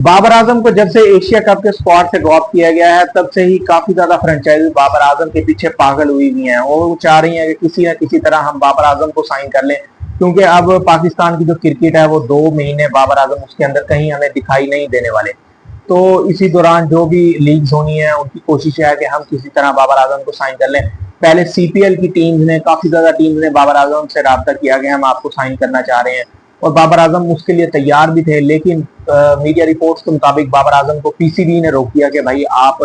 बाबर आजम को जब से एशिया कप के स्क्वाड से ड्रॉप किया गया है तब से ही काफी ज्यादा फ्रेंचाइजी बाबर आजम के पीछे पागल हुई हुई हैं और वो चाह रही हैं कि किसी न किसी तरह हम बाबर आजम को साइन कर लें, क्योंकि अब पाकिस्तान की जो क्रिकेट है वो 2 महीने बाबर आजम उसके अंदर कहीं हमें दिखाई नहीं देने वाले। तो इसी दौरान जो भी लीग्स होनी है उनकी कोशिश है कि हम किसी तरह बाबर आजम को साइन कर लें। पहले सीपीएल की टीम्स ने, काफी ज्यादा टीम्स ने बाबर आजम से राब्ता किया कि हम आपको साइन करना चाह रहे हैं और बाबर आजम उसके लिए तैयार भी थे, लेकिन मीडिया रिपोर्ट्स के मुताबिक बाबर आजम को पीसीबी ने रोक दिया कि भाई आप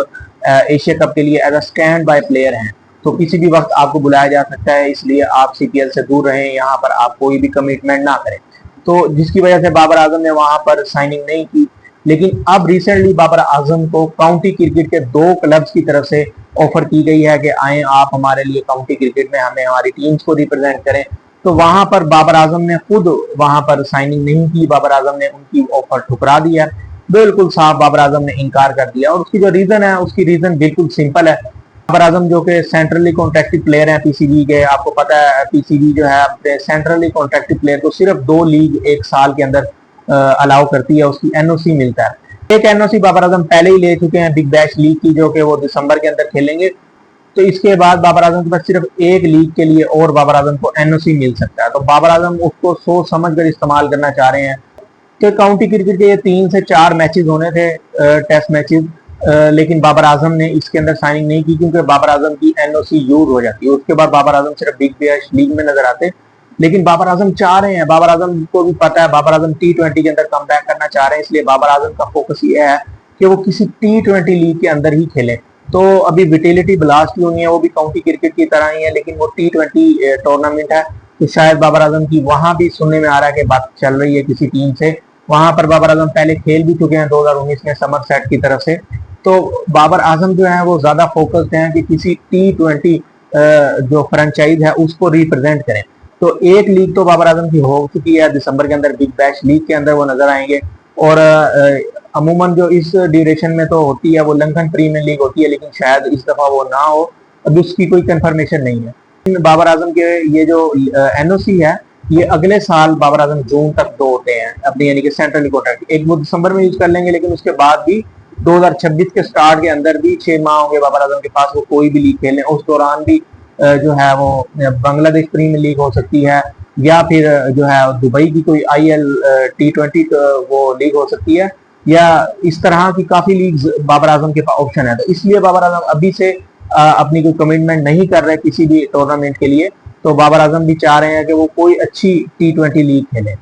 एशिया कप के लिए as a standby player हैं, तो किसी भी वक्त आपको बुलाया जा सकता है, इसलिए आप सीपीएल से दूर रहें, यहाँ पर आप कोई भी कमिटमेंट ना करें। तो जिसकी वजह से बाबर आजम ने वहां पर साइनिंग नहीं की। लेकिन अब रिसेंटली बाबर आजम को काउंटी क्रिकेट के 2 क्लब्स की तरफ से ऑफर की गई है कि आए आप हमारे लिए काउंटी क्रिकेट में हमें हमारी टीम्स को रिप्रेजेंट करें। तो वहां पर बाबर आजम ने खुद वहां पर साइनिंग नहीं की, बाबर आजम ने उनकी ऑफर ठुकरा दिया, बिल्कुल साफ बाबर आजम ने इनकार कर दिया। और उसकी जो रीजन है, उसकी रीजन बिल्कुल सिंपल है। बाबर आजम जो कि सेंट्रली कॉन्ट्रैक्टेड प्लेयर हैं पीसीबी के, आपको पता है पीसीबी जो है अपने सेंट्रली कॉन्ट्रैक्टेड प्लेयर को सिर्फ 2 लीग एक साल के अंदर अलाउ करती है, उसकी एनओसी मिलता है। एक एनओसी बाबर आजम पहले ही ले चुके हैं बिग बैश लीग की, जो कि वो दिसंबर के अंदर खेलेंगे। तो इसके बाद बाबर आजम के पास सिर्फ एक लीग के लिए और बाबर आजम को एनओसी मिल सकता है। तो बाबर आजम उसको सोच समझ कर इस्तेमाल करना चाह रहे हैं कि काउंटी क्रिकेट के ये 3 से 4 मैचेस होने थे, टेस्ट मैचेस, लेकिन बाबर आजम ने इसके अंदर साइनिंग नहीं की क्योंकि बाबर आजम की एनओसी यूज हो जाती है। उसके बाद बाबर आजम सिर्फ बिग बैश लीग में नजर आते। लेकिन बाबर आजम चाह रहे हैं, बाबर आजम को भी पता है, बाबर आजम T20 के अंदर कम बैक करना चाह रहे हैं, इसलिए बाबर आजम का फोकस ये है कि वो किसी T20 लीग के अंदर ही खेलें। तो अभी विटेलिटी ब्लास्ट जो है वो भी काउंटी क्रिकेट की तरह ही है, लेकिन वो T20 टूर्नामेंट है। तो शायद बाबर आजम की वहां भी सुनने में आ रहा है कि बात चल रही है किसी टीम से, वहां पर बाबर आजम पहले खेल भी चुके हैं 2019 में समर सेट की तरफ से। तो बाबर आजम जो है वो ज्यादा फोकस्ड हैं कि किसी T20 जो फ्रेंचाइज है उसको रिप्रेजेंट करें। तो एक लीग तो बाबर आजम की हो चुकी है, दिसंबर के अंदर बिग बैश लीग के अंदर वो नजर आएंगे। और अमूमन जो इस ड्यूरेशन में तो होती है वो लंदन प्रीमियर लीग होती है, लेकिन शायद इस दफा वो ना हो, अभी उसकी कोई कंफर्मेशन नहीं है। बाबर आजम के ये जो एनओसी है ये अगले साल बाबर आजम जून तक 2 होते हैं अपनी, यानी कि सेंट्रल कॉन्ट्रैक्ट एक वो दिसंबर में यूज कर लेंगे, लेकिन उसके बाद भी 2026 के स्टार्ट के अंदर भी 6 माह होंगे बाबर आजम के पास, वो कोई भी लीग खेलें। उस दौरान भी जो है वो बांग्लादेश प्रीमियर लीग हो सकती है, या फिर जो है दुबई की कोई IL T20 वो लीग हो सकती है, या इस तरह की काफी लीग्स बाबर आजम के पास ऑप्शन है। तो इसलिए बाबर आजम अभी से अपनी कोई कमिटमेंट नहीं कर रहे किसी भी टूर्नामेंट के लिए। तो बाबर आजम भी चाह रहे हैं कि वो कोई अच्छी T20 लीग खेलें।